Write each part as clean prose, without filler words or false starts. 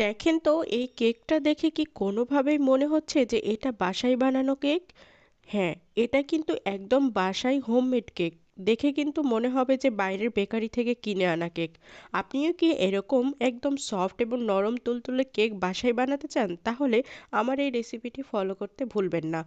দেখেন তো এই কেকটা দেখে কি কোনোভাবেই মনে হচ্ছে যে এটা বাসায় বানানো কেক? হ্যাঁ, এটা কিন্তু একদম বাসায় হোমমেড কেক। দেখে কিন্তু মনে হবে যে বাইরের বেকারি থেকে কিনে আনা কেক। আপনিও কি এরকম একদম সফট এবং নরম তুলতুলে কেক বাসায় বানাতে চান? তাহলে আমার এই রেসিপিটি ফলো করতে ভুলবেন না।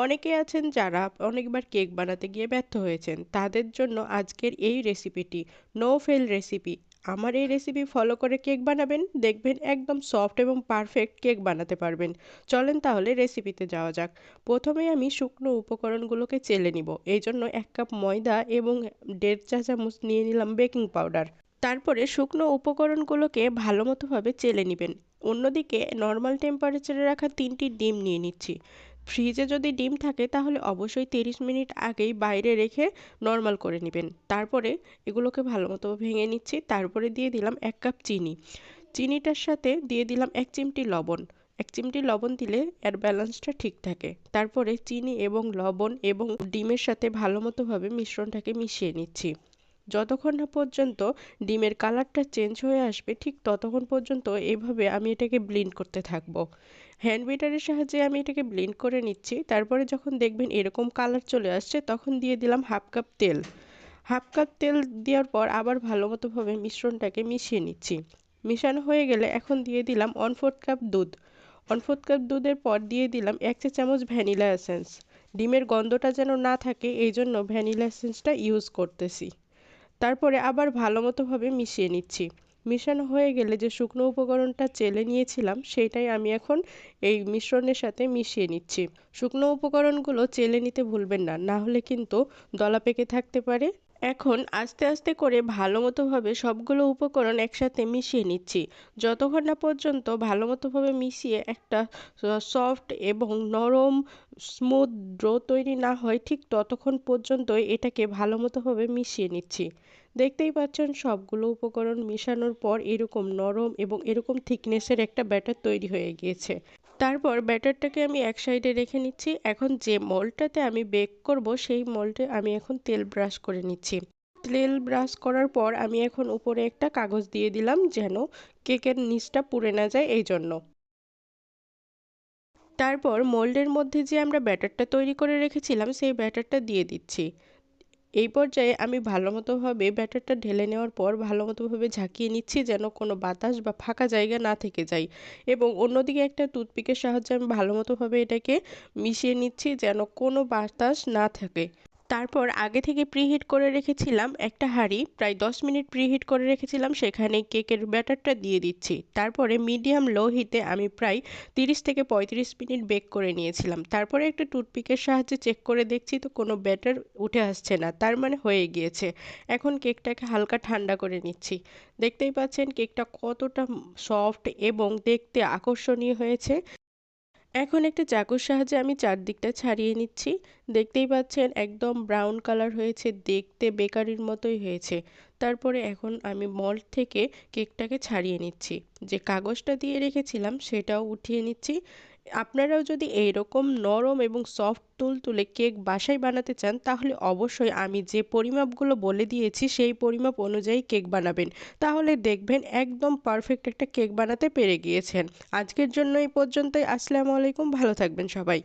অনেকে আছেন যারা অনেকবার কেক বানাতে গিয়ে ব্যর্থ হয়েছেন। তাদের জন্য আজকের এই রেসিপিটি নো ফেল রেসিপি। আমার এই রেসিপি ফলো করে কেক বানাবেন, দেখবেন একদম সফট এবং পারফেক্ট কেক বানাতে পারবেন। চলেন তাহলে রেসিপিতে যাওয়া যাক। প্রথমে আমি শুকনো উপকরণগুলোকে চেলে নিব। এই জন্য 1 কাপ ময়দা এবং 1.5 চা চামচ নিয়ে নিলাম বেকিং পাউডার। তারপরে শুকনো উপকরণগুলোকে ভালো মতোভাবে চেলে নিবেন। অন্যদিকে নর্মাল টেম্পারেচারে রাখা 3টি ডিম নিয়ে নিচ্ছি। ফ্রিজে যদি ডিম থাকে তাহলে অবশ্যই 30 মিনিট আগেই বাইরে রেখে নর্মাল করে নেবেন। তারপরে এগুলোকে ভালো মতো ভেঙে নিচ্ছি। তারপরে দিয়ে দিলাম 1 কাপ চিনি। চিনিটার সাথে দিয়ে দিলাম 1 চিমটি লবণ। 1 চিমটি লবণ দিলে এর ব্যালেন্সটা ঠিক থাকে। তারপরে চিনি এবং লবণ এবং ডিমের সাথে ভালো মতোভাবে মিশ্রণটাকে মিশিয়ে নিচ্ছি। যতক্ষণ না পর্যন্ত ডিমের কালারটা চেঞ্জ হয়ে আসবে ঠিক ততক্ষণ পর্যন্ত এভাবে আমি এটাকে ব্লেন্ড করতে থাকবো। হ্যান্ড বিটারের সাহায্যে আমি এটাকে ব্লেন্ড করে নিচ্ছি। তারপরে যখন দেখবেন এরকম কালার চলে আসছে তখন দিয়ে দিলাম 1/2 কাপ তেল। 1/2 কাপ তেল দেওয়ার পর আবার ভালো মতোভাবে মিশ্রণটাকে মিশিয়ে নিচ্ছি। মেশানো হয়ে গেলে এখন দিয়ে দিলাম 1/4 কাপ দুধ। 1/4 কাপ দুধের পর দিয়ে দিলাম 1 চা চামচ ভ্যানিলা এসেন্স। ডিমের গন্ধটা যেন না থাকে এই জন্য ভ্যানিলা এসেন্সটা ইউজ করতেছি। তারপরে আবার ভালো মতোভাবে মিশিয়ে নিচ্ছি। মিশানো হয়ে গেলে যে শুকনো উপকরণটা চেলে নিয়েছিলাম সেইটাই আমি এখন এই মিশ্রণের সাথে মিশিয়ে নিচ্ছি। শুকনো উপকরণগুলো চেলে নিতে ভুলবেন না, না হলে কিন্তু দলা পেকে থাকতে পারে। এখন আস্তে আস্তে করে ভালো মতোভাবে সবগুলো উপকরণ একসাথে মিশিয়ে নিচ্ছি। যতক্ষণ না পর্যন্ত ভালো মতোভাবে মিশিয়ে একটা সফট এবং নরম স্মুথ ডো তৈরি না হয় ঠিক ততক্ষণ পর্যন্তই এটাকে ভালো মতোভাবে মিশিয়ে নিচ্ছি। দেখতেই পাচ্ছেন সবগুলো উপকরণ মেশানোর পর এরকম নরম এবং এরকম থিকনেসের একটা ব্যাটার তৈরি হয়ে গিয়েছে। তারপর ব্যাটারটাকে আমি এক সাইডে রেখে নিচ্ছি। এখন যে মোল্ডটাতে আমি বেক করব সেই মোল্ডে আমি এখন তেল ব্রাশ করে নিচ্ছি। তেল ব্রাশ করার পর আমি এখন উপরে একটা কাগজ দিয়ে দিলাম যেন কেকের নিচটা পুড়ে না যায় এই জন্য। তারপর মোল্ডের মধ্যে যে আমরা ব্যাটারটা তৈরি করে রেখেছিলাম সেই ব্যাটারটা দিয়ে দিচ্ছি। এই পর্যায়ে আমি ভালোমতোভাবে ব্যাটারটা ঢেলে নেওয়ার পর ভালোমতোভাবে ঝাঁকিয়ে নিচ্ছি যেন কোনো বাতাস বা ফাঁকা জায়গা না থেকে যায়, এবং অন্যদিকে একটা টুথপিকের সাহায্যে আমি ভালোমতোভাবে এটাকে মিশিয়ে নিচ্ছি যেন কোনো বাতাস না থাকে। তারপর আগে থেকে প্রিহিট করে রেখেছিলাম একটা হাঁড়ি, প্রায় 10 মিনিট প্রিহিট করে রেখেছিলাম, সেখানে কেকের ব্যাটারটা দিয়ে দিচ্ছি। তারপরে মিডিয়াম লো হিটে আমি প্রায় 30 থেকে 35 মিনিট বেক করে নিয়েছিলাম। তারপরে একটা টুথপিকের সাহায্যে চেক করে দেখছি তো কোনো ব্যাটার উঠে আসছে না, তার মানে হয়ে গিয়েছে। এখন কেকটাকে হালকা ঠান্ডা করে নিচ্ছি। দেখতেই পাচ্ছেন কেকটা কতটা সফট এবং দেখতে আকর্ষণীয় হয়েছে। এখন একটা চাকুর সাহায্যে আমি চারদিকটা ছাড়িয়ে নিচ্ছি। দেখতেই পাচ্ছেন একদম ব্রাউন কালার হয়েছে, দেখতে বেকারির মতোই হয়েছে। তারপরে এখন আমি মল্ড থেকে কেকটাকে ছাড়িয়ে নিচ্ছি। যে কাগজটা দিয়ে রেখেছিলাম সেটাও উঠিয়ে নিচ্ছি। আপনারাও যদি এইরকম নরম এবং সফট তুলতুলে কেক বাসায় বানাতে চান তাহলে অবশ্যই আমি যে পরিমাপগুলো বলে দিয়েছি সেই পরিমাপ অনুযায়ী কেক বানাবেন। তাহলে দেখবেন একদম পারফেক্ট একটা কেক বানাতে পেরে গিয়েছেন। আজকের জন্য এই পর্যন্তই। আসসালামু আলাইকুম, ভালো থাকবেন সবাই।